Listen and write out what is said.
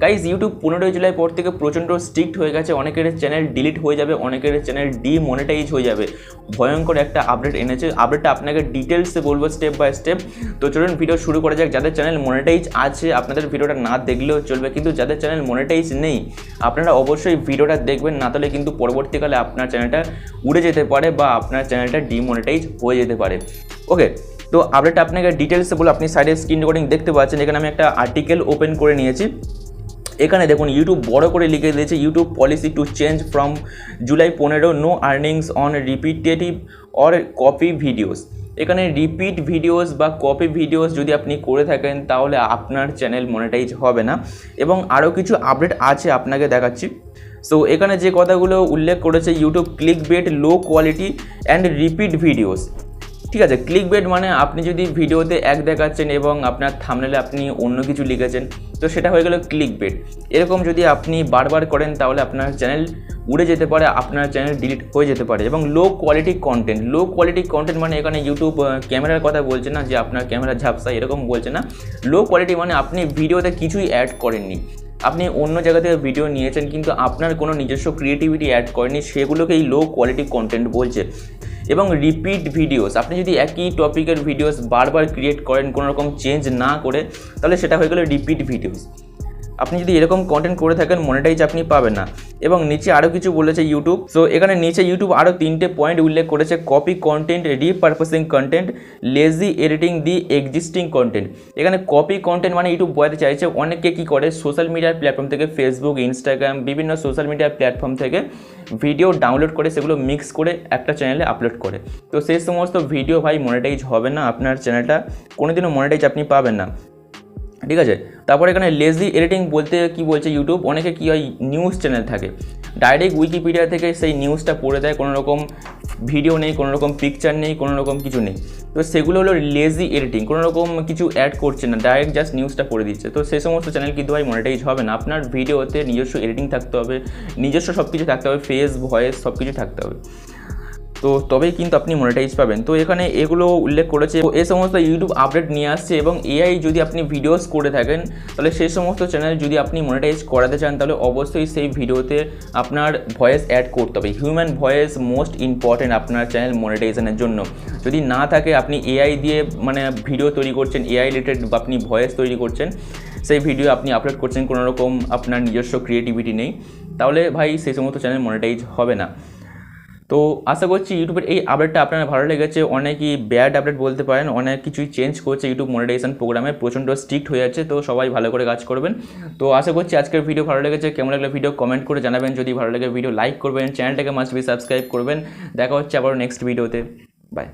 Guys YouTube 15 July পর থেকে প্রচণ্ড স্ট্রিক্ট হয়ে গেছে, অনেকের চ্যানেল ডিলিট হয়ে যাবে, অনেকের চ্যানেল ডিমনিটাইজ হয়ে যাবে। ভয়ঙ্কর একটা আপডেট এনেছে, আপডেটটা আপনাকে ডিটেলসে বলবো স্টেপ বাই স্টেপ। তো চলুন ভিডিও শুরু করা যাক। যাদের চ্যানেল মনিটাইজ আছে আপনাদের ভিডিওটা না দেখলেও চলবে, কিন্তু যাদের চ্যানেল মনিটাইজ নেই আপনারা অবশ্যই ভিডিওটা দেখবেন, না তাহলে কিন্তু পরবর্তীকালে আপনার চ্যানেলটা উড়ে যেতে পারে বা আপনার চ্যানেলটা ডিমনিটাইজ হয়ে যেতে পারে। ওকে, তো আপডেটটা আপনাকে ডিটেলসে বলে আপনি সাইডে স্ক্রিন রেকর্ডিং দেখতে পাচ্ছেন। এখানে আমি একটা আর্টিকেল ওপেন করে নিয়েছি। এখানে দেখুন ইউটিউব বড় করে লিখে দিয়েছে, YouTube policy to change from July 15 no earnings on repetitive or copy videos. এখানে রিপিট ভিডিওস বা কপি ভিডিওস যদি আপনি করে থাকেন তাহলে আপনার চ্যানেল মনিটাইজ হবে না। এবং আরও কিছু আপডেট আছে আপনাকে দেখাচ্ছি। সো এখানে যে কথাগুলো উল্লেখ করেছে, YouTube click bait, low quality and repeat videos. ঠিক আছে, ক্লিক বেট মানে আপনি যদি ভিডিওতে এক দেখাচ্ছেন এবং আপনার থাম্বনেলে আপনি অন্য কিছু লিখেছেন, তো সেটা হয়ে গেল ক্লিক বেট। এরকম যদি আপনি বারবার করেন তাহলে আপনার চ্যানেল উড়ে যেতে পারে, আপনার চ্যানেল ডিলিট হয়ে যেতে পারে। এবং low quality content, low quality content মানে এখানে ইউটিউব ক্যামেরার কথা বলছে না যে আপনার ক্যামেরা ঝাপসা, এরকম বলছে না। লো কোয়ালিটি মানে আপনি ভিডিওতে কিছুই অ্যাড করেননি, আপনি অন্য জায়গা থেকে ভিডিও নিয়েছেন কিন্তু আপনার কোনো নিজস্ব ক্রিয়েটিভিটি অ্যাড করেনি, সেগুলোকেই লো কোয়ালিটি কন্টেন্ট বলছে। এবং রিপিট ভিডিওস, আপনি যদি একই টপিকের ভিডিওস বারবার ক্রিয়েট করেন কোনো রকম চেঞ্জ না করে, তাহলে সেটা হয়ে গেল রিপিট ভিডিওস। আপনি যদি এরকম কন্টেন্ট করে থাকেন মনিটাইজ আপনি পাবেন না। এবং নিচে আরও কিছু বলেছে ইউটিউব। সো এখানে নিচে ইউটিউব আরও 3টে পয়েন্ট উল্লেখ করেছে: copy content, রিপারপাসিং content, lazy editing the existing content. এখানে কপি কন্টেন্ট মানে ইউটিউব বোঝাতে চাইছে অনেকে কী করে সোশ্যাল মিডিয়ার প্ল্যাটফর্ম থেকে, ফেসবুক, ইনস্টাগ্রাম, বিভিন্ন সোশ্যাল মিডিয়ার প্ল্যাটফর্ম থেকে ভিডিও ডাউনলোড করে সেগুলো মিক্স করে একটা চ্যানেলে আপলোড করে। তো সেই সমস্ত ভিডিও ভাই মনিটাইজ হবে না, আপনার চ্যানেলটা কোনোদিনও মনিটাইজ আপনি পাবেন না। ঠিক আছে, তারপর এখানে লেজি এডিটিং বলতে কি বলছে ইউটিউব, অনেকে কী হয় নিউজ চ্যানেল থাকে, ডাইরেক্ট উইকিপিডিয়া থেকে সেই নিউজটা পড়ে দেয়, কোনো রকম ভিডিও নেই, কোনো রকম পিকচার নেই, কোনো রকম কিছু নেই। তো সেগুলো হলো লেজি এডিটিং, কোনো রকম কিছু অ্যাড করছে না, ডাইরেক্ট জাস্ট নিউজটা পড়ে দিচ্ছে। তো সেই সমস্ত চ্যানেল কিন্তু ভাই মনিটাইজ হবে না। আপনার ভিডিওতে নিজস্ব এডিটিং থাকতে হবে, নিজস্ব সব কিছু থাকতে হবে, ফেস, ভয়েস সব কিছু থাকতে হবে, তো তবেই কিন্তু আপনি মনিটাইজ পাবেন। তো এখানে এগুলো উল্লেখ করেছে। তো এই সমস্ত ইউটিউব আপডেট নিয়ে আসছে। এবং এআই যদি আপনি ভিডিওস করে থাকেন তাহলে সেই সমস্ত চ্যানেল যদি আপনি মনিটাইজ করাতে চান তাহলে অবশ্যই সেই ভিডিওতে আপনার ভয়েস অ্যাড করতে হবে। হিউম্যান ভয়েস মোস্ট ইম্পর্টেন্ট আপনার চ্যানেল মনিটাইজেশনের জন্য। যদি না থাকে, আপনি এআই দিয়ে মানে ভিডিও তৈরি করছেন, এআই রিলেটেড আপনি ভয়েস তৈরি করছেন, সেই ভিডিও আপনি আপলোড করছেন, কোনো রকম আপনার নিজস্ব ক্রিয়েটিভিটি নেই, তাহলে ভাই সেই সমস্ত চ্যানেল মনিটাইজ হবে না। তো আশা করছি ইউটিউবের এই আপডেটটা আপনার ভালো লেগেছে। অনেকই ব্যাড আপডেট বলতে পারেন, অনেক কিছুই চেঞ্জ করছে ইউটিউব মনিটাইজেশন প্রোগ্রামে, প্রচণ্ড স্ট্রিক্ট হয়ে যাচ্ছে। তো সবাই ভালো করে কাজ করবেন। তো আশা করছি আজকের ভিডিও ভালো লেগেছে। কেমন লাগলে ভিডিও কমেন্ট করে জানাবেন, যদি ভালো লাগে ভিডিও লাইক করবেন, চ্যানেলটাকে মাস্ট বি সাবস্ক্রাইব করবেন। দেখা হচ্ছে আবার নেক্সট ভিডিওতে, বাই।